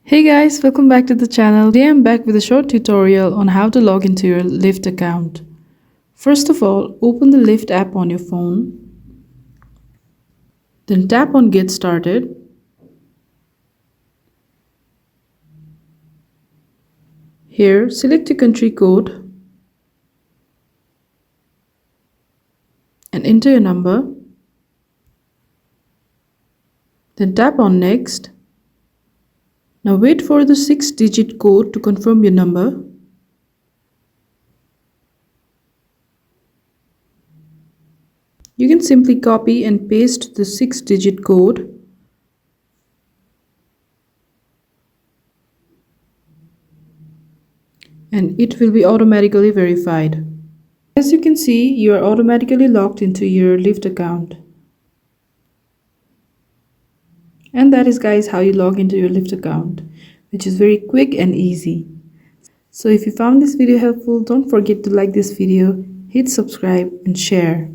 Hey guys, welcome back to the channel. Today I'm back with a short tutorial on how to log into your Lyft account. First of all, open the Lyft app on your phone. Then tap on Get Started. Here, select your country code and enter your number. Then tap on Next. Now wait for the 6-digit code to confirm your number. You can simply copy and paste the 6-digit code. And it will be automatically verified. As you can see, you are automatically logged into your Lyft account. And that is, guys, how you log into your Lyft account, which is very quick and easy. So if you found this video helpful, don't forget to like this video, hit subscribe and share.